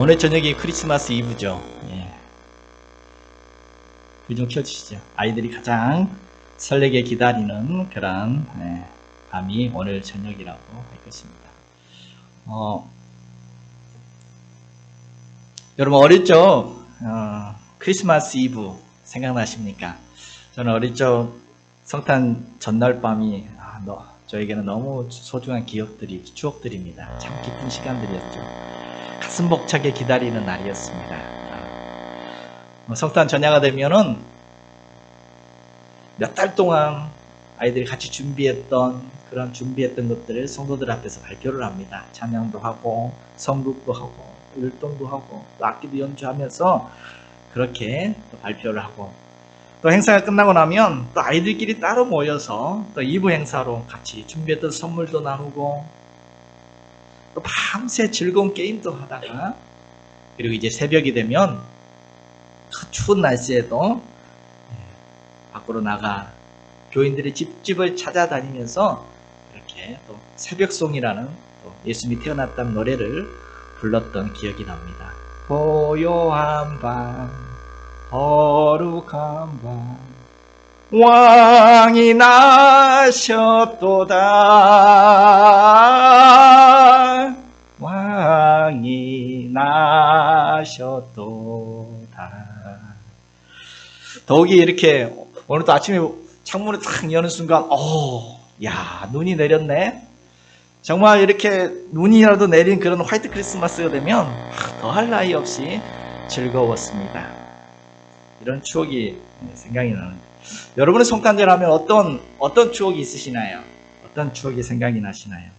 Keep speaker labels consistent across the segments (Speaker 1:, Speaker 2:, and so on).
Speaker 1: 오늘 저녁이 크리스마스 이브죠. 예. 불 좀 켜주시죠. 아이들이 가장 설레게 기다리는 그런 밤이 오늘 저녁이라고 할 것입니다. 여러분 어릴 적 크리스마스 이브 생각나십니까? 저는 어릴 적 성탄 전날 밤이 저에게는 너무 소중한 기억들이, 추억들입니다. 참 기쁜 시간들이었죠. 가슴 벅차게 기다리는 날이었습니다. 성탄 전야가 되면은 몇 달 동안 아이들이 같이 준비했던 것들을 성도들 앞에서 발표를 합니다. 찬양도 하고 성극도 하고 율동도 하고 또 악기도 연주하면서 그렇게 또 발표를 하고, 또 행사가 끝나고 나면 또 아이들끼리 따로 모여서 또 2부 행사로 같이 준비했던 선물도 나누고 또 밤새 즐거운 게임도 하다가, 그리고 이제 새벽이 되면 그 추운 날씨에도 밖으로 나가 교인들의 집집을 찾아다니면서 이렇게 또 새벽송이라는 또 예수님이 태어났다는 노래를 불렀던 기억이 납니다. 고요한 밤, 거룩한 밤, 왕이 나셨도다. 왕이 나셨도다. 더욱이 이렇게 오늘 또 아침에 창문을 탁 여는 순간 눈이 내렸네. 정말 이렇게 눈이라도 내린 그런 화이트 크리스마스가 되면 더할 나위 없이 즐거웠습니다. 이런 추억이 생각이 나는데, 여러분의 성탄절 하면 어떤 추억이 있으시나요? 어떤 추억이 생각이 나시나요?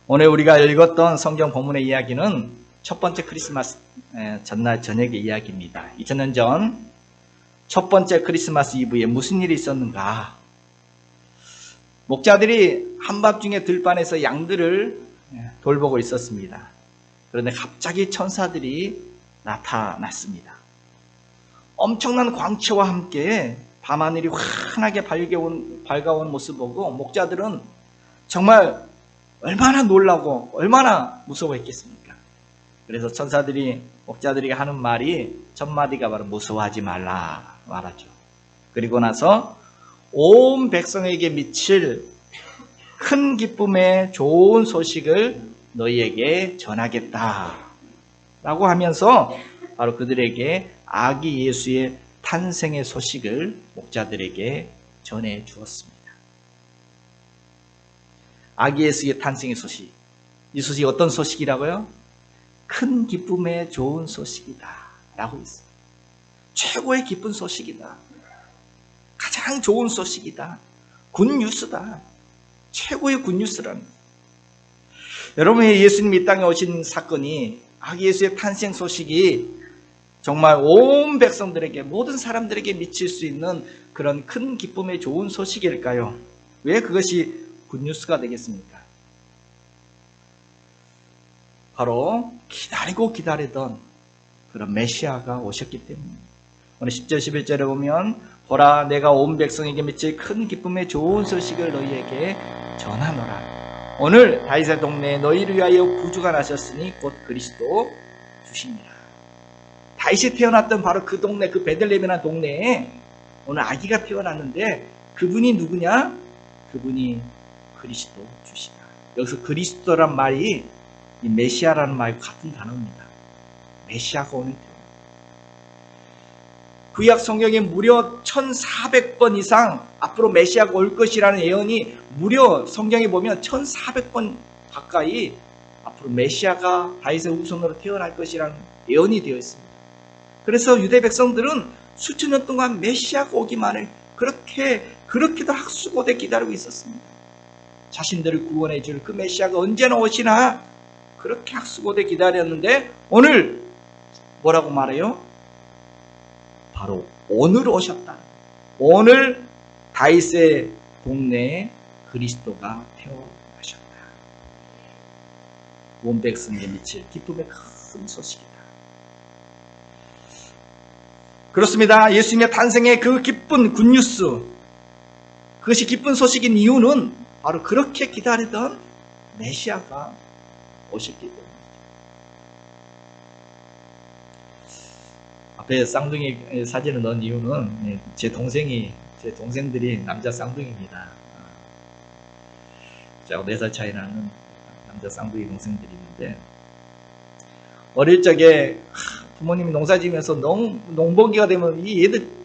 Speaker 1: 오늘 우리가 읽었던 성경 본문의 이야기는 첫 번째 크리스마스 전날 저녁의 이야기입니다. 2000년 전 첫 번째 크리스마스 이브에 무슨 일이 있었는가? 목자들이 한밤중에 들판에서 양들을 돌보고 있었습니다. 그런데 갑자기 천사들이 나타났습니다. 엄청난 광채와 함께 밤하늘이 환하게 밝아온 모습을 보고 목자들은 정말 얼마나 놀라고 얼마나 무서워했겠습니까? 그래서 천사들이 목자들에게 하는 말이 첫 마디가 바로 무서워하지 말라 말하죠. 그리고 나서 온 백성에게 미칠 큰 기쁨의 좋은 소식을 너희에게 전하겠다 라고 하면서 바로 그들에게 아기 예수의 탄생의 소식을 목자들에게 전해 주었습니다. 아기 예수의 탄생의 소식. 이 소식이 어떤 소식이라고요? 큰 기쁨의 좋은 소식이다 라고 있어요. 최고의 기쁜 소식이다. 가장 좋은 소식이다. 굿뉴스다. 최고의 굿뉴스라는. 여러분의 예수님이 이 땅에 오신 사건이, 아기 예수의 탄생 소식이 정말 온 백성들에게, 모든 사람들에게 미칠 수 있는 그런 큰 기쁨의 좋은 소식일까요? 왜 그것이 굿뉴스가 되겠습니까? 바로 기다리고 기다리던 그런 메시아가 오셨기 때문입니다. 오늘 10절 11절에 보면 보라 내가 온 백성에게 미칠 큰 기쁨의 좋은 소식을 너희에게 전하노라. 오늘 다윗의 동네에 너희를 위하여 구주가 나셨으니 곧 그리스도 주시니라. 다윗이 태어났던 바로 그 동네, 그 베들레헴이라는 동네에 오늘 아기가 태어났는데 그분이 누구냐? 그분이 그리스도 주시다. 여기서 그리스도란 말이 이 메시아라는 말과 같은 단어입니다. 메시아가 오는 때입니다. 구약 성경에 무려 1400번 이상 앞으로 메시아가 올 것이라는 예언이 무려 성경에 보면 1400번 가까이 앞으로 메시아가 다윗의 후손으로 태어날 것이라는 예언이 되어 있습니다. 그래서 유대 백성들은 수천 년 동안 메시아가 오기만을 그렇게도 학수고대 기다리고 있었습니다. 자신들을 구원해 줄 그 메시아가 언제나 오시나 그렇게 학수고대 기다렸는데 오늘 뭐라고 말해요? 바로 오늘 오셨다. 오늘 다윗의 동네에 그리스도가 태어나셨다. 온 백성에게 미칠 기쁨의 큰 소식이다. 그렇습니다. 예수님의 탄생의 그 기쁜 굿뉴스, 그것이 기쁜 소식인 이유는 바로 그렇게 기다리던 메시아가 오셨기 때문이죠. 앞에 쌍둥이 사진을 넣은 이유는 제 동생들이 남자 쌍둥이입니다. 저하고 4살 차이 나는 남자 쌍둥이 동생들이 있는데, 어릴 적에 부모님이 농사 지으면서 너무 농번기가 되면 이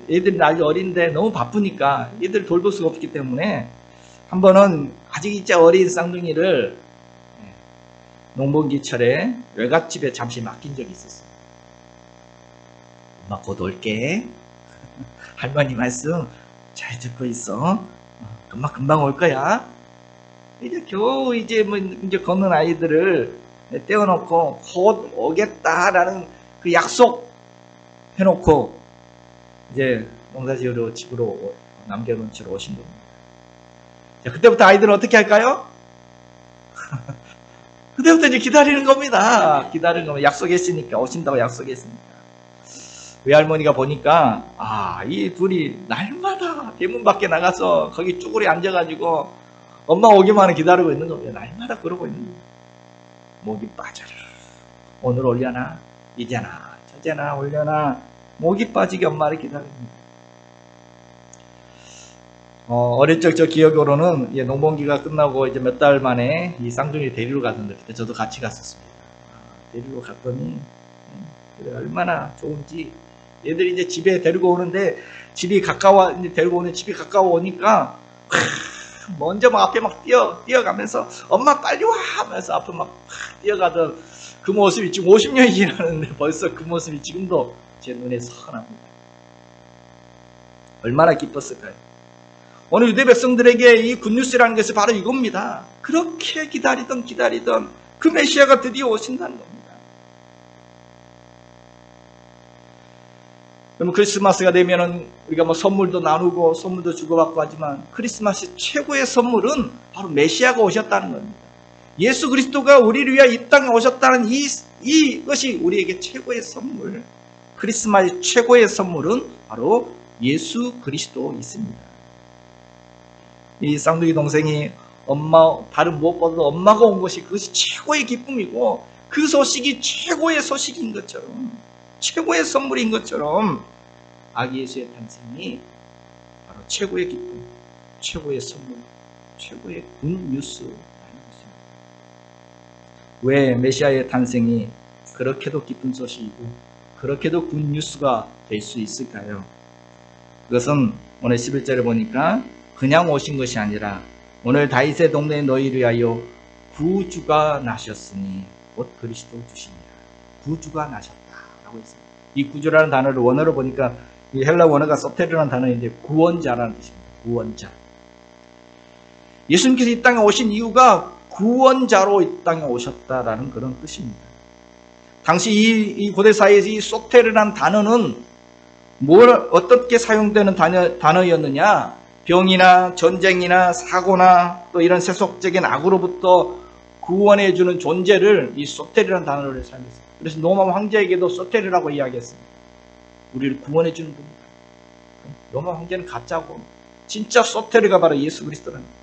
Speaker 1: 애들이 아직 어린데 너무 바쁘니까 얘들 돌볼 수가 없기 때문에 한 번은 아직 진짜 어린 쌍둥이를 농번기철에 외갓집에 잠시 맡긴 적이 있었어요. 엄마 곧 올게. 할머니 말씀 잘 듣고 있어. 금방 올 거야. 이제 겨우 이제 걷는 아이들을 떼어놓고 곧 오겠다라는 그 약속 해놓고 이제 농사지으러 집으로 남겨놓은 채로 오신 겁니다. 자, 그때부터 아이들은 어떻게 할까요? 그때부터 이제 기다리는 겁니다. 기다리는 겁니다. 약속했으니까, 오신다고 약속했으니까. 외할머니가 보니까 이 둘이 날마다 대문 밖에 나가서 거기 쭈그리 앉아가지고 엄마 오기만을 기다리고 있는 겁니다. 날마다 그러고 있는 겁니다. 목이 빠져라. 오늘 올려나? 이제나? 저제나? 올려나? 목이 빠지게 엄마를 기다립니다. 어릴 적 저 기억으로는 농번기가 끝나고 이제 몇 달 만에 이 쌍둥이 데리러 갔는데 그때 저도 같이 갔었습니다. 데리러 갔더니 얼마나 좋은지, 얘들이 이제 집에 데리고 오는데 집이 가까워, 이제 데리고 오는 집이 가까워 오니까 먼저 막 앞에 막 뛰어가면서 엄마 빨리 와 하면서 앞에 막 뛰어가던 그 모습이 지금 50년이 지났는데 벌써 그 모습이 지금도 제 눈에 선합니다. 얼마나 기뻤을까요? 오늘 유대 백성들에게 이 굿뉴스라는 것이 바로 이겁니다. 그렇게 기다리던 그 메시아가 드디어 오신다는 겁니다. 그러면 크리스마스가 되면은 우리가 선물도 나누고 선물도 주고받고 하지만 크리스마스 최고의 선물은 바로 메시아가 오셨다는 겁니다. 예수 그리스도가 우리를 위하여 이 땅에 오셨다는 이것이 우리에게 최고의 선물. 크리스마스의 최고의 선물은 바로 예수 그리스도이십니다. 이 쌍둥이 동생이 다른 무엇보다도 엄마가 온 것이 그것이 최고의 기쁨이고 그 소식이 최고의 소식인 것처럼, 최고의 선물인 것처럼 아기 예수의 탄생이 바로 최고의 기쁨, 최고의 선물, 최고의 굿뉴스라는 것입니다. 왜 메시아의 탄생이 그렇게도 기쁜 소식이고 그렇게도 굿뉴스가 될 수 있을까요? 그것은 오늘 11절에 보니까 그냥 오신 것이 아니라 오늘 다윗의 동네에 너희를 위하여 구주가 나셨으니 곧 그리스도 주시니라. 구주가 나셨다라고 했습니다. 이 구주라는 단어를 원어로 보니까 이 헬라 원어가 소테르라는 단어인데 구원자라는 뜻입니다. 구원자. 예수님께서 이 땅에 오신 이유가 구원자로 이 땅에 오셨다라는 그런 뜻입니다. 당시 이 고대 사회에서 이 소테르라는 단어는 어떻게 사용되는 단어였느냐? 병이나 전쟁이나 사고나 또 이런 세속적인 악으로부터 구원해주는 존재를 이 소테르라는 단어를 사용했습니다. 그래서 로마 황제에게도 소테르라고 이야기했습니다. 우리를 구원해주는 분이다. 로마 황제는 가짜고 진짜 소테르가 바로 예수 그리스도라는 거예요.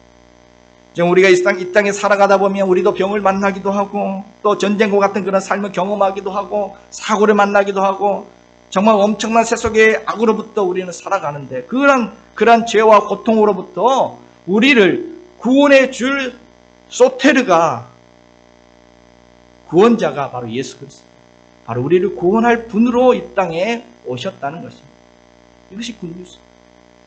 Speaker 1: 지금 우리가 이 땅에 살아가다 보면 우리도 병을 만나기도 하고 또 전쟁과 같은 그런 삶을 경험하기도 하고 사고를 만나기도 하고 정말 엄청난 세속의 악으로부터 우리는 살아가는데 그러한 죄와 고통으로부터 우리를 구원해 줄 소테르가, 구원자가 바로 예수 그리스도, 바로 우리를 구원할 분으로 이 땅에 오셨다는 것입니다. 이것이 굿뉴스.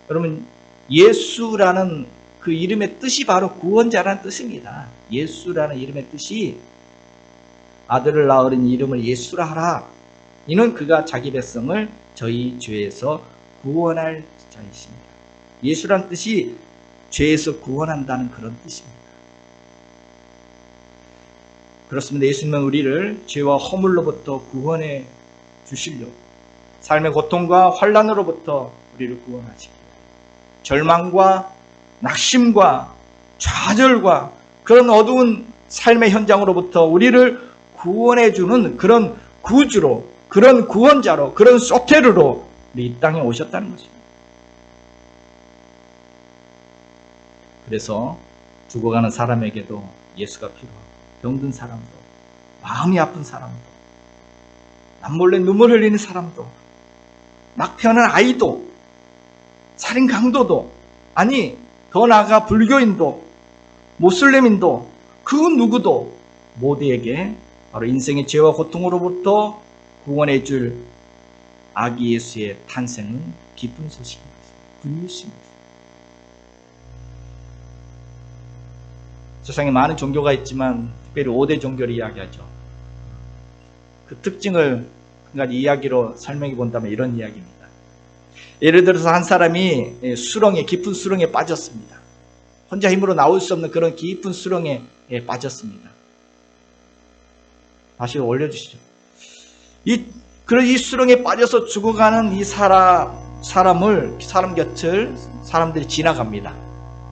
Speaker 1: 여러분, 예수라는 그 이름의 뜻이 바로 구원자라는 뜻입니다. 예수라는 이름의 뜻이 아들을 낳으린 이름을 예수라 하라. 이는 그가 자기 백성을 저희 죄에서 구원할 자이십니다. 예수란 뜻이 죄에서 구원한다는 그런 뜻입니다. 그렇습니다. 예수님은 우리를 죄와 허물로부터 구원해 주시려고 삶의 고통과 환난으로부터 우리를 구원하시고 절망과 낙심과 좌절과 그런 어두운 삶의 현장으로부터 우리를 구원해 주는 그런 구주로, 그런 구원자로, 그런 소테르로 우리 이 땅에 오셨다는 것입니다. 그래서 죽어가는 사람에게도 예수가 필요하고 병든 사람도, 마음이 아픈 사람도, 남몰래 눈물 흘리는 사람도 막 태어난 아이도, 살인 강도도, 아니 더 나아가 불교인도 모슬림인도 그 누구도 모두에게 바로 인생의 죄와 고통으로부터 구원해 줄 아기 예수의 탄생은 기쁜 소식입니다. 굿뉴스입니다. 세상에 많은 종교가 있지만 특별히 5대 종교를 이야기하죠. 그 특징을 한 가지 이야기로 설명해 본다면 이런 이야기입니다. 예를 들어서 한 사람이 깊은 수렁에 빠졌습니다. 혼자 힘으로 나올 수 없는 그런 깊은 수렁에 빠졌습니다. 다시 올려주시죠. 이 수렁에 빠져서 죽어가는 이 사람 곁을 사람들이 지나갑니다.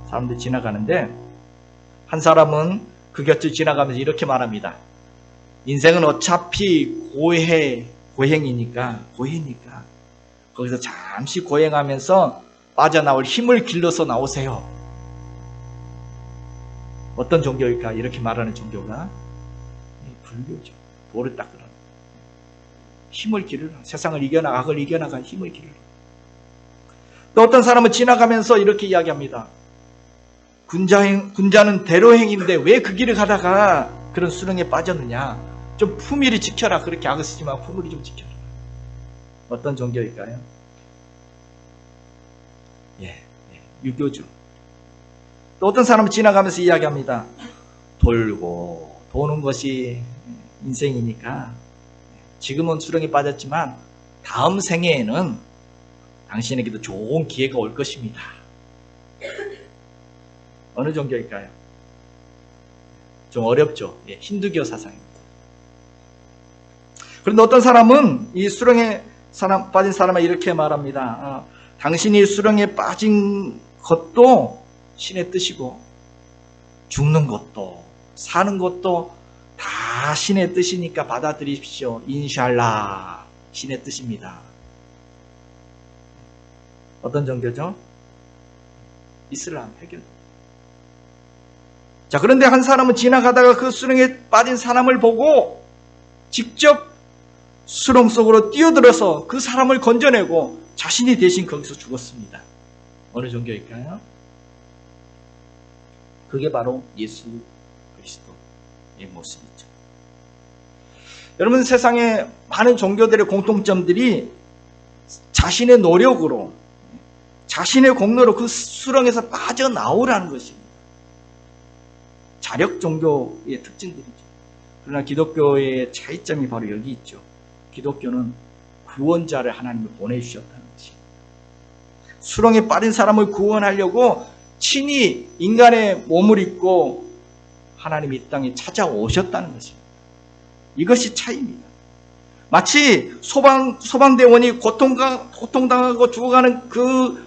Speaker 1: 사람들이 지나가는데 한 사람은 그 곁을 지나가면서 이렇게 말합니다. 인생은 어차피 고행이니까 거기서 잠시 고행하면서 빠져나올 힘을 길러서 나오세요. 어떤 종교일까? 이렇게 말하는 종교가 불교죠. 돌을 닦으라. 힘을 기르라. 세상을 이겨나가, 악을 이겨나가 힘을 기르라. 또 어떤 사람은 지나가면서 이렇게 이야기합니다. 군자는 대로행인데 왜 그 길을 가다가 그런 수렁에 빠졌느냐? 좀 품위를 지켜라. 그렇게 악을 쓰지 말고 품위를 좀 지켜라. 어떤 종교일까요? 유교죠. 또 어떤 사람은 지나가면서 이야기합니다. 돌고 도는 것이 인생이니까 지금은 수렁에 빠졌지만 다음 생애에는 당신에게도 좋은 기회가 올 것입니다. 어느 종교일까요? 좀 어렵죠. 힌두교 사상입니다. 그런데 어떤 사람은 이 수렁에 빠진 사람은 이렇게 말합니다. 당신이 수렁에 빠진 것도 신의 뜻이고 죽는 것도 사는 것도 다 신의 뜻이니까 받아들이십시오. 인샬라, 신의 뜻입니다. 어떤 종교죠? 이슬람, 회교. 자, 그런데 한 사람은 지나가다가 그 수렁에 빠진 사람을 보고 직접 수렁 속으로 뛰어들어서 그 사람을 건져내고 자신이 대신 거기서 죽었습니다. 어느 종교일까요? 그게 바로 예수 그리스도의 모습이죠. 여러분, 세상에 많은 종교들의 공통점들이 자신의 노력으로, 자신의 공로로 그 수렁에서 빠져나오라는 것입니다. 자력 종교의 특징들이죠. 그러나 기독교의 차이점이 바로 여기 있죠. 기독교는 구원자를 하나님이 보내주셨다는 것입니다. 수렁에 빠진 사람을 구원하려고 친히 인간의 몸을 입고 하나님이 이 땅에 찾아오셨다는 것입니다. 이것이 차이입니다. 마치 소방대원이 고통당하고 죽어가는 그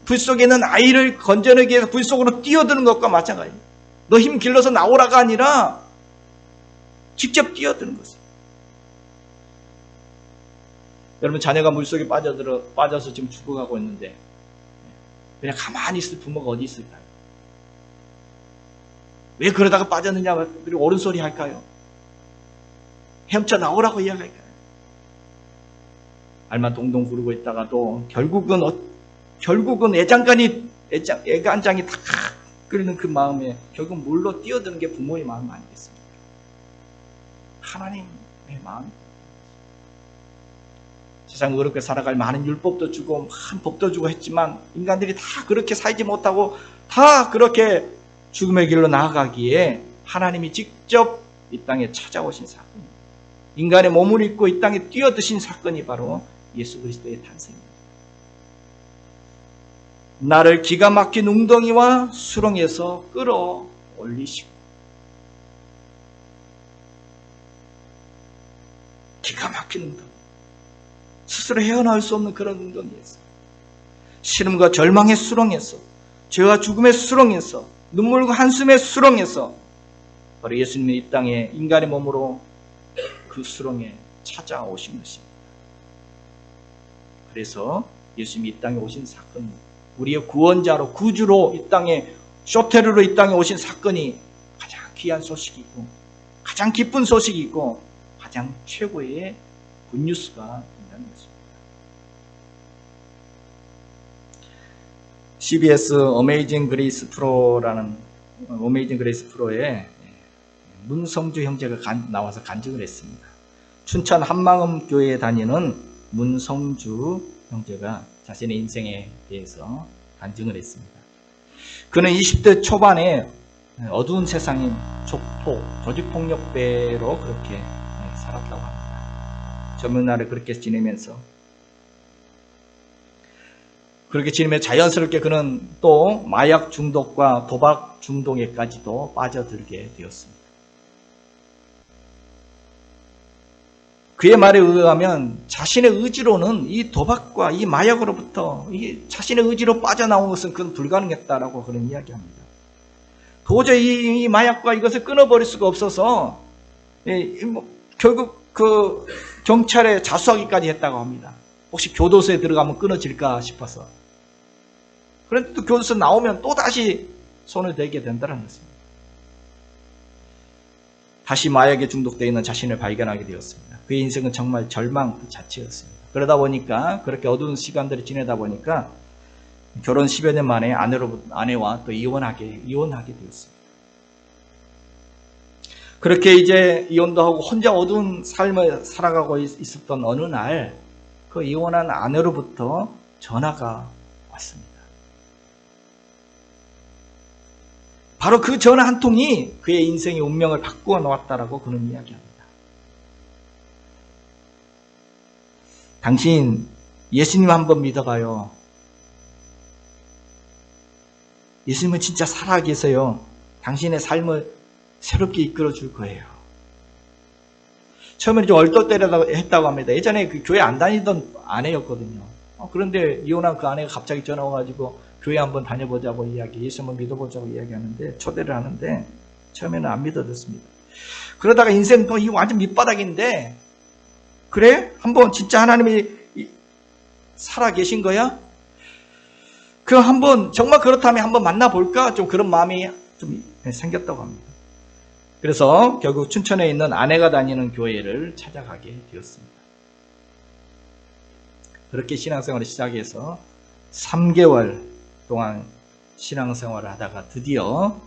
Speaker 1: 불 속에 있는 아이를 건져내기 위해서 불 속으로 뛰어드는 것과 마찬가지입니다. 너 힘 길러서 나오라가 아니라 직접 뛰어드는 것입니다. 여러분, 자녀가 물속에 빠져서 지금 죽어가고 있는데 그냥 가만히 있을 부모가 어디 있을까요? 왜 그러다가 빠졌느냐 그리고 옳은 소리 할까요? 헤엄쳐 나오라고 이야기할까요? 알만 동동 구르고 있다가도 결국은 애간장이 다 끓는 그 마음에 결국 물로 뛰어드는 게 부모의 마음 아니겠습니까? 하나님의 마음입니다. 세상 어렵게 살아갈 많은 율법도 주고 많은 법도 주고 했지만 인간들이 다 그렇게 살지 못하고 다 그렇게 죽음의 길로 나아가기에 하나님이 직접 이 땅에 찾아오신 사건입니다. 인간의 몸을 입고 이 땅에 뛰어드신 사건이 바로 예수 그리스도의 탄생입니다. 나를 기가 막힌 웅덩이와 수렁에서 끌어올리시고 기가 막힌 웅덩이, 스스로 헤어나올 수 없는 그런 웅덩이에서, 시름과 절망의 수렁에서, 죄와 죽음의 수렁에서, 눈물과 한숨의 수렁에서 바로 예수님이 이 땅에 인간의 몸으로 그 수렁에 찾아오신 것입니다. 그래서 예수님이 이 땅에 오신 사건이, 우리의 구원자로, 구주로 이 땅에, 쇼테르로 이 땅에 오신 사건이 가장 귀한 소식이고 가장 기쁜 소식이고 가장 최고의 굿뉴스가 된다는 것입니다. CBS 어메이징 그레이스 프로라는 어메이징 그레이스 프로에 문성주 형제가 나와서 간증을 했습니다. 춘천 한마음 교회에 다니는 문성주 형제가 자신의 인생에 대해서 간증을 했습니다. 그는 20대 초반에 어두운 세상인 족포, 조직폭력배로 그렇게 살았다고 합니다. 젊은 날에 그렇게 지내면서 자연스럽게 그는 또 마약 중독과 도박 중독에까지도 빠져들게 되었습니다. 그의 말에 의하면 자신의 의지로는 이 도박과 이 마약으로부터 자신의 의지로 빠져나온 것은 그건 불가능했다라고 그런 이야기합니다. 도저히 이 마약과 이것을 끊어버릴 수가 없어서 결국 그 경찰에 자수하기까지 했다고 합니다. 혹시 교도소에 들어가면 끊어질까 싶어서. 그런데 또 교도소 나오면 또 다시 손을 대게 된다는 것입니다. 다시 마약에 중독되어 있는 자신을 발견하게 되었습니다. 그의 인생은 정말 절망 그 자체였습니다. 그러다 보니까 그렇게 어두운 시간들을 지내다 보니까 결혼 10여 년 만에 아내와 또 이혼하게 되었습니다. 그렇게 이제 이혼도 하고 혼자 어두운 삶을 살아가고 있었던 어느 날 그 이혼한 아내로부터 전화가 왔습니다. 바로 그 전화 한 통이 그의 인생의 운명을 바꾸어 놓았다라고 그는 이야기합니다. 당신 예수님 한번 믿어봐요. 예수님은 진짜 살아계세요. 당신의 삶을 새롭게 이끌어 줄 거예요. 처음에는 좀 얼떨떨하다고 했다고 합니다. 예전에 그 교회 안 다니던 아내였거든요. 그런데 이혼한 그 아내가 갑자기 전화 와가지고 교회 한번 다녀보자고 예수 한번 믿어보자고 이야기하는데, 초대를 하는데 처음에는 안 믿어졌습니다. 그러다가 인생 또 이거 완전 밑바닥인데, 그래? 한번 진짜 하나님이 살아 계신 거야? 그럼 한번 정말 그렇다면 한번 만나볼까? 좀 그런 마음이 좀 생겼다고 합니다. 그래서 결국 춘천에 있는 아내가 다니는 교회를 찾아가게 되었습니다. 그렇게 신앙생활을 시작해서 3개월 동안 신앙생활을 하다가 드디어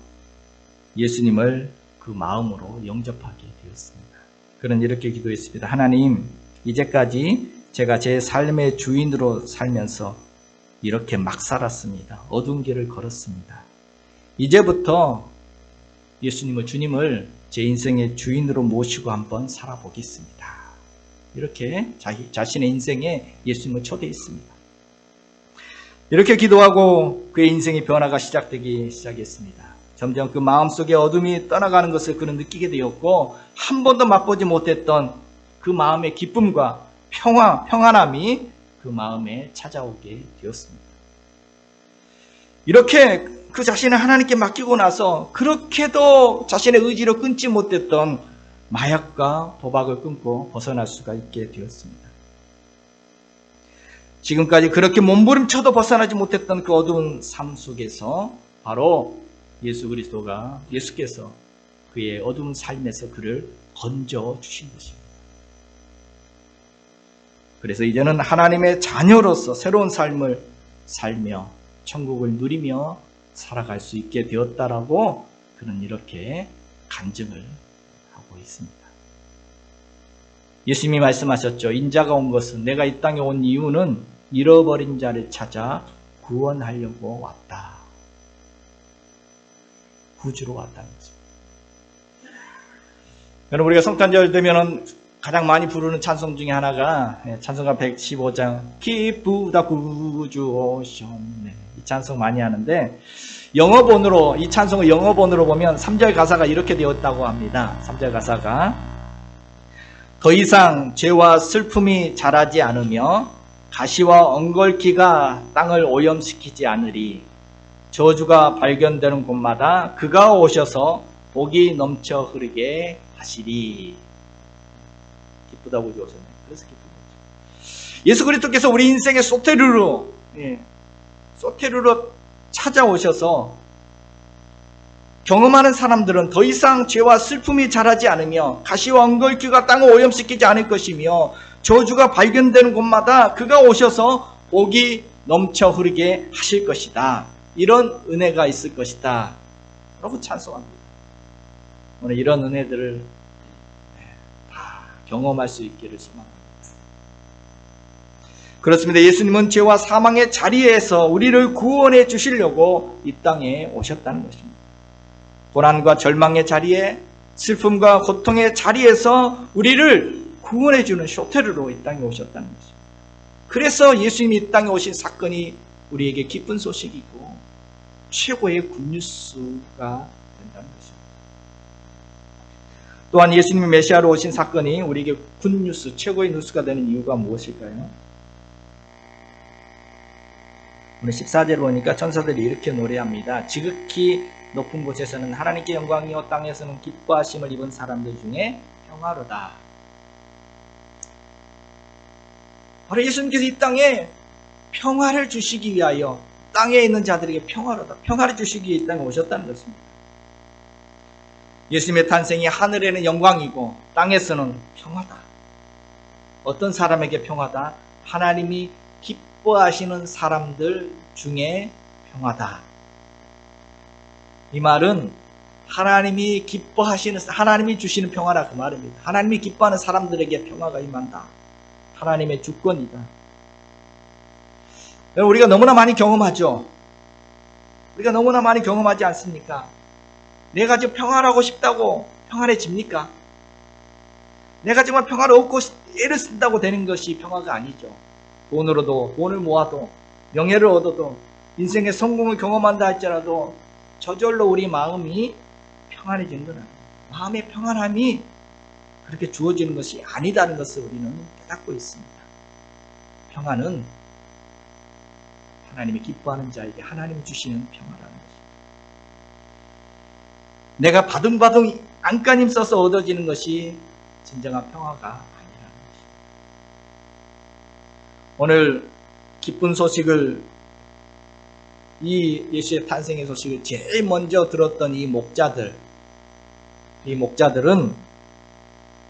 Speaker 1: 예수님을 그 마음으로 영접하게 되었습니다. 그는 이렇게 기도했습니다. 하나님, 이제까지 제가 제 삶의 주인으로 살면서 이렇게 막 살았습니다. 어두운 길을 걸었습니다. 이제부터 주님을 제 인생의 주인으로 모시고 한번 살아보겠습니다. 이렇게 자신의 인생에 예수님을 초대했습니다. 이렇게 기도하고 그의 인생의 변화가 시작했습니다. 점점 그 마음속에 어둠이 떠나가는 것을 그는 느끼게 되었고, 한 번도 맛보지 못했던 그 마음의 기쁨과 평안함이 그 마음에 찾아오게 되었습니다. 이렇게 그 자신을 하나님께 맡기고 나서 그렇게도 자신의 의지로 끊지 못했던 마약과 도박을 끊고 벗어날 수가 있게 되었습니다. 지금까지 그렇게 몸부림쳐도 벗어나지 못했던 그 어두운 삶 속에서 바로 예수께서 그의 어두운 삶에서 그를 건져 주신 것입니다. 그래서 이제는 하나님의 자녀로서 새로운 삶을 살며 천국을 누리며 살아갈 수 있게 되었다라고 그는 이렇게 간증을 하고 있습니다. 예수님이 말씀하셨죠. 인자가 온 것은, 내가 이 땅에 온 이유는 잃어버린 자를 찾아 구원하려고 왔다. 구주로 왔다는 거죠. 여러분, 우리가 성탄절 되면은 가장 많이 부르는 찬송 중에 하나가 찬송가 115장 기쁘다 구주 오셨네. 이 찬송 많이 하는데, 이 찬송을 영어본으로 보면 3절 가사가 이렇게 되었다고 합니다. 3절 가사가 더 이상 죄와 슬픔이 자라지 않으며 가시와 엉겅퀴가 땅을 오염시키지 않으리. 저주가 발견되는 곳마다 그가 오셔서 복이 넘쳐 흐르게 하시리. 기쁘다 구주 오셨네. 그래서 기쁜 거죠. 예수 그리스도께서 우리 인생의 소테르로 찾아오셔서 경험하는 사람들은 더 이상 죄와 슬픔이 자라지 않으며 가시와 엉겅퀴가 땅을 오염시키지 않을 것이며 저주가 발견되는 곳마다 그가 오셔서 복이 넘쳐 흐르게 하실 것이다. 이런 은혜가 있을 것이다. 라고 찬송합니다. 오늘 이런 은혜들을 다 경험할 수 있기를 소망합니다. 그렇습니다. 예수님은 죄와 사망의 자리에서 우리를 구원해 주시려고 이 땅에 오셨다는 것입니다. 고난과 절망의 자리에, 슬픔과 고통의 자리에서 우리를 구원해 주는 쇼테르로 이 땅에 오셨다는 것입니다. 그래서 예수님이 이 땅에 오신 사건이 우리에게 기쁜 소식이고 최고의 굿뉴스가 된다는 것입니다. 또한 예수님이 메시아로 오신 사건이 우리에게 굿뉴스, 최고의 뉴스가 되는 이유가 무엇일까요? 오늘 14절을 보니까 천사들이 이렇게 노래합니다. 지극히 높은 곳에서는 하나님께 영광이요 땅에서는 기뻐하심을 입은 사람들 중에 평화로다. 바로 예수님께서 이 땅에 평화를 주시기 위하여 땅에 있는 자들에게 평화로다. 평화를 주시기 위해 이 땅에 오셨다는 것입니다. 예수님의 탄생이 하늘에는 영광이고 땅에서는 평화다. 어떤 사람에게 평화다? 하나님이 기뻐하시는 사람들 중에 평화다. 이 말은 하나님이 기뻐하시는, 하나님이 주시는 평화라 그 말입니다. 하나님이 기뻐하는 사람들에게 평화가 임한다. 하나님의 주권이다. 우리가 너무나 많이 경험하죠. 우리가 너무나 많이 경험하지 않습니까? 내가 지금 평화를 싶다고 평안해집니까? 내가 정말 평화를 얻고 애를 쓴다고 되는 것이 평화가 아니죠. 돈을 모아도, 명예를 얻어도, 인생의 성공을 경험한다 할지라도 저절로 우리 마음이 평안해지는 건 아니에요. 마음의 평안함이 그렇게 주어지는 것이 아니다는 것을 우리는 깨닫고 있습니다. 평안은 하나님이 기뻐하는 자에게 하나님이 주시는 평화라는 것입니다. 내가 바둥바둥 안간힘 써서 얻어지는 것이 진정한 평화가 아니라는 것입니다. 오늘 기쁜 소식을, 이 예수의 탄생의 소식을 제일 먼저 들었던 이 목자들은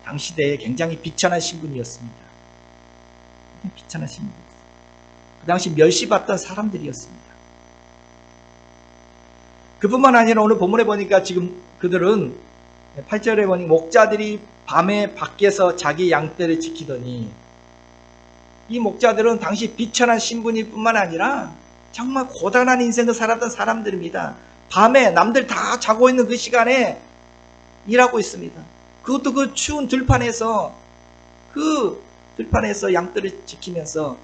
Speaker 1: 당시대에 굉장히 비천한 신분이었습니다. 비천한 신분. 그 당시 멸시받던 사람들이었습니다. 그뿐만 아니라 오늘 본문에 보니까 지금 그들은 8절에 보니 목자들이 밤에 밖에서 자기 양떼를 지키더니, 이 목자들은 당시 비천한 신분일 뿐만 아니라 정말 고단한 인생을 살았던 사람들입니다. 밤에 남들 다 자고 있는 그 시간에 일하고 있습니다. 그것도 그 추운 들판에서, 양떼를 지키면서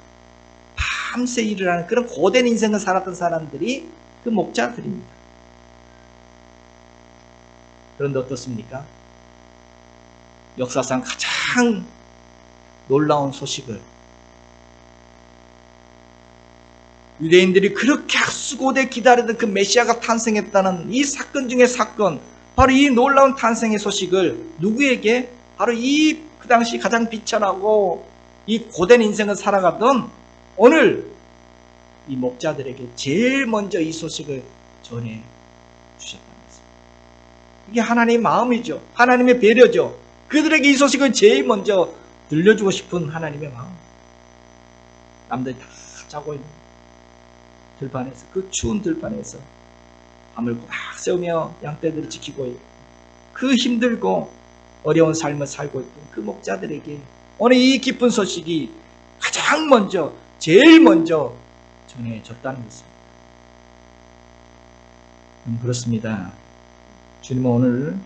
Speaker 1: 밤새 일을 하는 그런 고된 인생을 살았던 사람들이 그 목자들입니다. 그런데 어떻습니까? 역사상 가장 놀라운 소식을, 유대인들이 그렇게 학수고대 기다리던 그 메시아가 탄생했다는 이 사건 중의 사건, 바로 이 놀라운 탄생의 소식을 누구에게? 바로 그 당시 가장 비천하고 이 고된 인생을 살아가던 오늘 이 목자들에게 제일 먼저 이 소식을 전해 주셨다는 것입니다. 이게 하나님의 마음이죠. 하나님의 배려죠. 그들에게 이 소식을 제일 먼저 들려주고 싶은 하나님의 마음. 남들이 다 자고 있는 들판에서, 그 추운 들판에서 밤을 꼬박 새우며 양떼들을 지키고 있고 그 힘들고 어려운 삶을 살고 있던 그 목자들에게 오늘 이 기쁜 소식이 가장 먼저, 제일 먼저 전해졌다는 것입니다. 그렇습니다. 주님은 오늘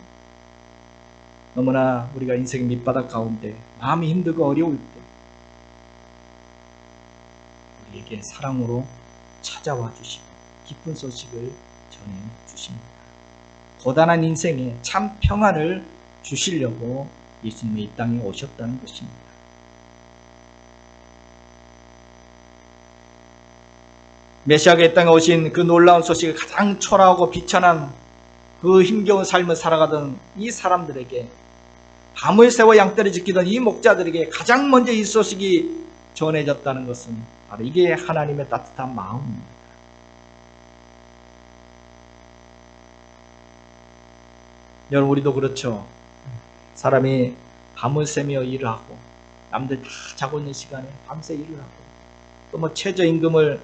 Speaker 1: 너무나 우리가 인생의 밑바닥 가운데 마음이 힘들고 어려울 때 우리에게 사랑으로 찾아와 주시고 기쁜 소식을 전해 주십니다. 고단한 인생에 참 평안을 주시려고 예수님이 이 땅에 오셨다는 것입니다. 메시아가 이 땅에 오신 그 놀라운 소식을 가장 초라하고 비천한 그 힘겨운 삶을 살아가던 이 사람들에게, 밤을 새워 양떼를 지키던 이 목자들에게 가장 먼저 이 소식이 전해졌다는 것은 바로 이게 하나님의 따뜻한 마음입니다. 여러분, 우리도 그렇죠. 사람이 밤을 새며 일을 하고 남들 다 자고 있는 시간에 밤새 일을 하고 또 뭐 최저임금을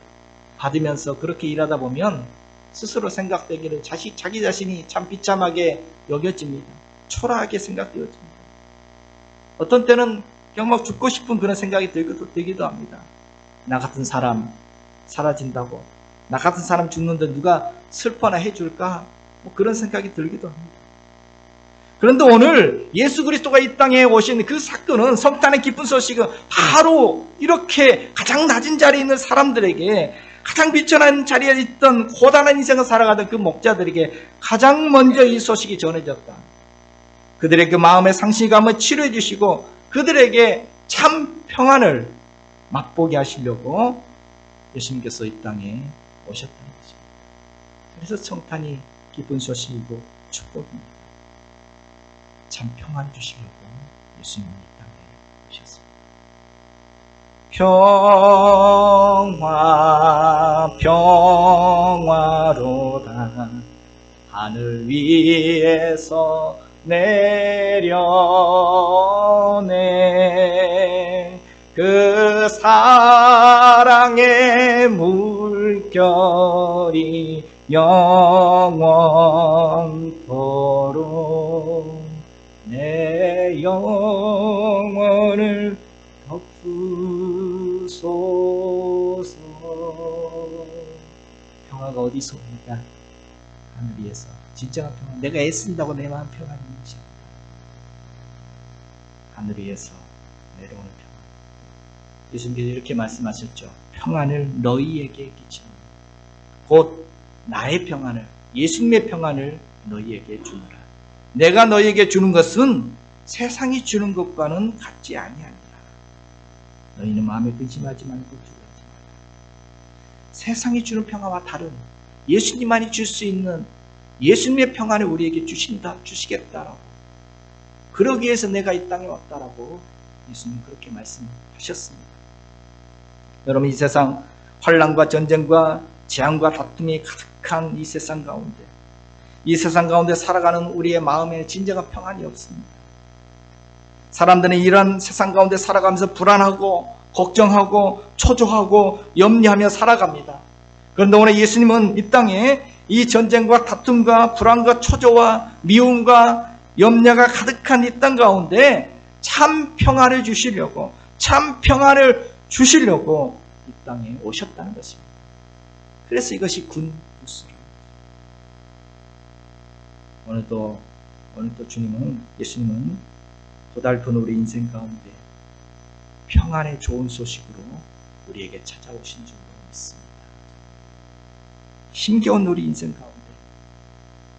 Speaker 1: 받으면서 그렇게 일하다 보면 스스로 생각되기를 자기 자신이 참 비참하게 여겨집니다. 초라하게 생각되어집니다. 어떤 때는 그냥 막 죽고 싶은 그런 생각이 들기도 합니다. 나 같은 사람 사라진다고, 나 같은 사람 죽는데 누가 슬퍼나 해줄까? 뭐 그런 생각이 들기도 합니다. 그런데 오늘 예수 그리스도가 이 땅에 오신 그 사건은, 성탄의 기쁜 소식은 바로 이렇게 가장 낮은 자리에 있는 사람들에게, 가장 비천한 자리에 있던 고단한 인생을 살아가던 그 목자들에게 가장 먼저 이 소식이 전해졌다. 그들의 그 마음의 상실감을 치료해 주시고 그들에게 참 평안을 맛보게 하시려고 예수님께서 이 땅에 오셨다는 것입니다. 그래서 성탄이 기쁜 소식이고 축복입니다. 참 평안을 주시려고 예수님은 이 땅에 오셨습니다. 평화로다 하늘 위에서 내려오네. 그 사랑의 물결이 영원토록 내 영혼을 덮으소서. 평화가 어디서 옵니까? 하늘 위에서. 진정한 평화. 내가 애쓴다고 내 마음 평안이 있지 않다. 하늘 위에서 내려오는 평안. 예수님께서 이렇게 말씀하셨죠. 평안을 너희에게 끼치노니 곧 나의 평안을, 예수님의 평안을 너희에게 주노라. 내가 너희에게 주는 것은 세상이 주는 것과는 같지 아니하니라. 너희는 마음에 근심하지 말고 두려워하지 마라. 세상이 주는 평화와 다른 예수님만이 줄 수 있는 예수님의 평안을 우리에게 주시겠다라고, 그러기 위해서 내가 이 땅에 왔다라고 예수님 그렇게 말씀하셨습니다. 여러분, 이 세상 환난과 전쟁과 재앙과 다툼이 가득한 이 세상 가운데 살아가는 우리의 마음에 진정한 평안이 없습니다. 사람들은 이런 세상 가운데 살아가면서 불안하고 걱정하고 초조하고 염려하며 살아갑니다. 그런데 오늘 예수님은 이 땅에 이 전쟁과 다툼과 불안과 초조와 미움과 염려가 가득한 이 땅 가운데 참 평안을 주시려고, 참 평안을 주시려고 이 땅에 오셨다는 것입니다. 그래서 이것이 굿뉴스입니다. 오늘도 예수님은 고달픈 우리 인생 가운데 평안의 좋은 소식으로 우리에게 찾아오신 줄로 믿습니다. 힘겨운 우리 인생 가운데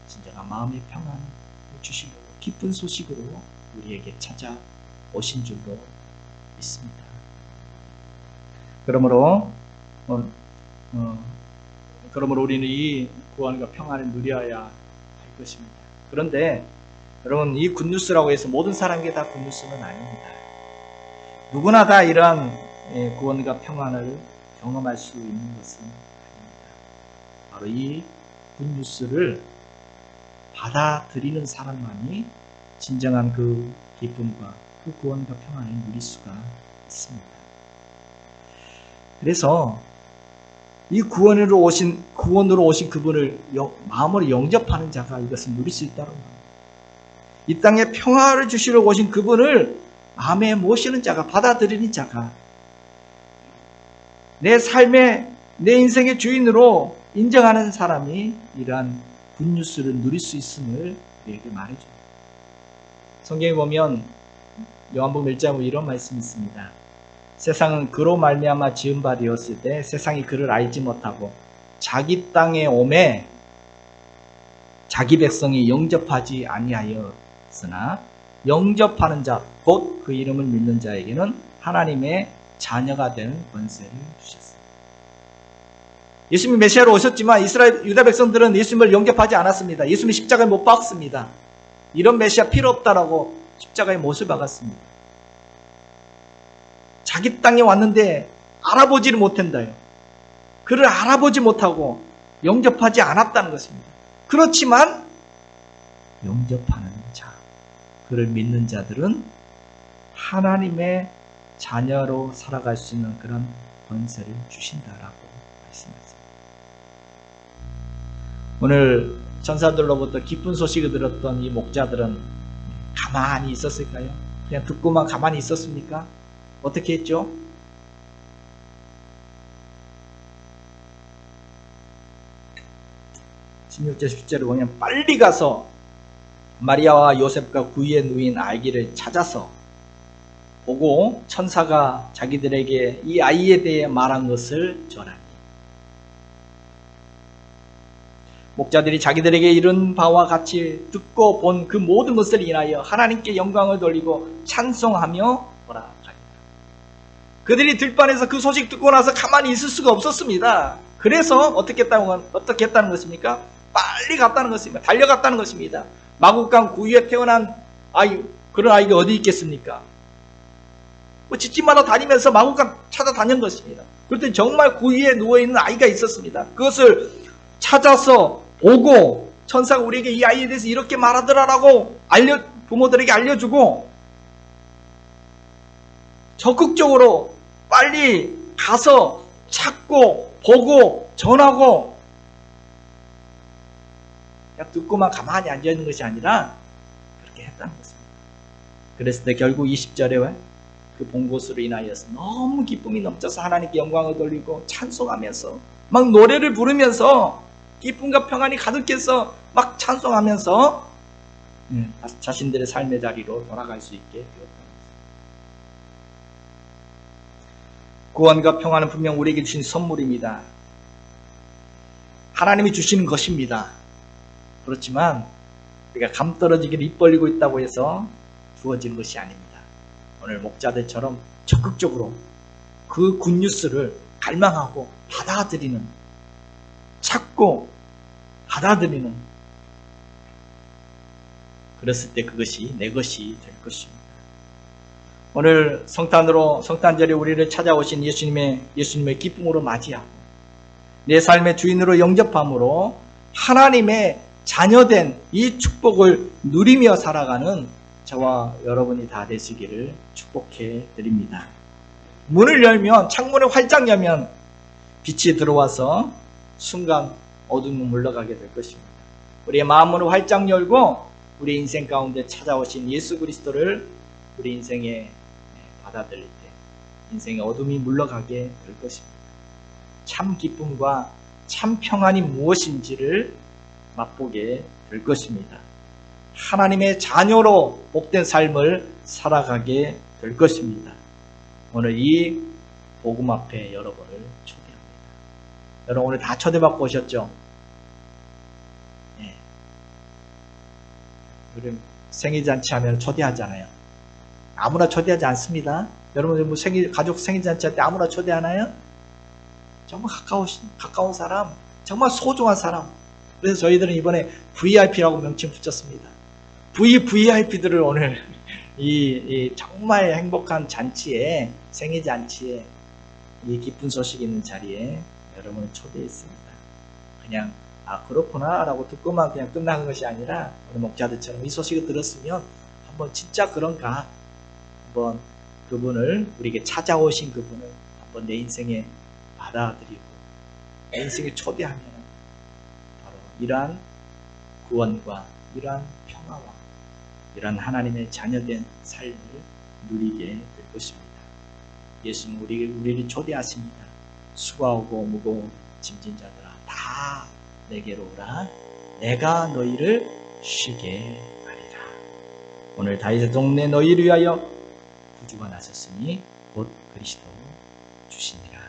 Speaker 1: 진정한 마음의 평안을 주시려고 기쁜 소식으로 우리에게 찾아오신 줄로 믿습니다. 그러므로 우리는 이 구원과 평안을 누려야 할 것입니다. 그런데 여러분, 이 굿뉴스라고 해서 모든 사람에게 다 굿뉴스는 아닙니다. 누구나 다 이러한 구원과 평안을 경험할 수 있는 것은 아닙니다. 바로 이 굿뉴스를 받아들이는 사람만이 진정한 그 기쁨과 그 구원과 평안을 누릴 수가 있습니다. 그래서 이 구원으로 오신 그분을 마음으로 영접하는 자가 이것을 누릴 수 있다는 겁니다. 이 땅에 평화를 주시러 오신 그분을 마음에 모시는 자가, 받아들이는 자가, 내 삶의, 내 인생의 주인으로 인정하는 사람이 이러한 굿뉴스를 누릴 수 있음을 우리에게 말해줍니다. 성경에 보면 요한복음 1장에 이런 말씀이 있습니다. 세상은 그로 말미암아 지은 바 되었을 때 세상이 그를 알지 못하고 자기 땅에 오매 자기 백성이 영접하지 아니하였으나 영접하는 자, 곧 그 이름을 믿는 자에게는 하나님의 자녀가 되는 권세를 주셨습니다. 예수님이 메시아로 오셨지만 유다 백성들은 예수님을 영접하지 않았습니다. 예수님이 십자가에 못 박습니다. 이런 메시아 필요 없다라고 십자가에 못을 박았습니다. 자기 땅에 왔는데 알아보지를 못한다요. 그를 알아보지 못하고 영접하지 않았다는 것입니다. 그렇지만 영접하는 자, 그를 믿는 자들은 하나님의 자녀로 살아갈 수 있는 그런 권세를 주신다라고 말씀하셨습니다. 오늘 천사들로부터 기쁜 소식을 들었던 이 목자들은 가만히 있었을까요? 그냥 듣고만 가만히 있었습니까? 어떻게 했죠? 16절 17절을 보면 빨리 가서 마리아와 요셉과 구유에 누인 아기를 찾아서 보고 천사가 자기들에게 이 아이에 대해 말한 것을 전하니 목자들이 자기들에게 이른 바와 같이 듣고 본 그 모든 것을 인하여 하나님께 영광을 돌리고 찬송하며 돌아가니라. 그들이 들판에서 그 소식 듣고 나서 가만히 있을 수가 없었습니다. 그래서 어떻게 했다는 것입니까? 빨리 갔다는 것입니다. 달려갔다는 것입니다. 마국간 구유에 태어난 아이, 그런 아이가 어디 있겠습니까? 집집마다 다니면서 마국간 찾아다닌 것입니다. 그랬더니 정말 구유에 누워있는 아이가 있었습니다. 그것을 찾아서 보고 천사가 우리에게 이 아이에 대해서 이렇게 말하더라라고 부모들에게 알려주고 적극적으로 빨리 가서 찾고 보고 전하고 그냥 듣고만 가만히 앉아있는 것이 아니라 그렇게 했다는 것입니다. 그랬을 때 결국 20절에 그 본 것으로 인하여서 너무 기쁨이 넘쳐서 하나님께 영광을 돌리고 찬송하면서 막 노래를 부르면서 기쁨과 평안이 가득해서 막 찬송하면서 자신들의 삶의 자리로 돌아갈 수 있게 되었다는 것입니다. 구원과 평안은 분명 우리에게 주신 선물입니다. 하나님이 주시는 것입니다. 그렇지만 우리가 감 떨어지기를 입 벌리고 있다고 해서 주어지는 것이 아닙니다. 오늘 목자들처럼 적극적으로 그 굿뉴스를 갈망하고 받아들이는, 찾고 받아들이는, 그랬을 때 그것이 내 것이 될 것입니다. 오늘 성탄절에 우리를 찾아오신 예수님의 기쁨으로 맞이하고 내 삶의 주인으로 영접함으로 하나님의 자녀된 이 축복을 누리며 살아가는 저와 여러분이 다 되시기를 축복해 드립니다. 문을 열면, 창문을 활짝 열면 빛이 들어와서 순간 어둠은 물러가게 될 것입니다. 우리의 마음을 활짝 열고 우리 인생 가운데 찾아오신 예수 그리스도를 우리 인생에 받아들일 때 인생의 어둠이 물러가게 될 것입니다. 참 기쁨과 참 평안이 무엇인지를 맛보게 될 것입니다. 하나님의 자녀로 복된 삶을 살아가게 될 것입니다. 오늘 이 복음 앞에 여러분을 초대합니다. 여러분 오늘 다 초대받고 오셨죠? 네. 우리 생일잔치 하면 초대하잖아요. 아무나 초대하지 않습니다. 여러분 가족 생일잔치 할 때 아무나 초대하나요? 정말 가까운 사람, 정말 소중한 사람. 그래서 저희들은 이번에 VIP라고 명칭 붙였습니다. VIP들을 오늘 이 정말 행복한 잔치에, 생일 잔치에, 이 기쁜 소식 있는 자리에 여러분을 초대했습니다. 그냥 그렇구나 라고 듣고만 그냥 끝나는 것이 아니라 우리 목자들처럼 이 소식을 들었으면 한번 진짜 그런가, 한번 그분을, 우리에게 찾아오신 그분을 한번 내 인생에 받아들이고 내 인생에 초대하면 바로 이러한 구원과 이러한 평화와 이러한 하나님의 자녀된 삶을 누리게 될 것입니다. 예수는 우리를 초대하십니다. 수고하고 무거운 짐진 자들아 다 내게로 오라. 내가 너희를 쉬게 하리라. 오늘 다윗의 동네 너희를 위하여 구주가 나섰으니 곧 그리스도 주시니라.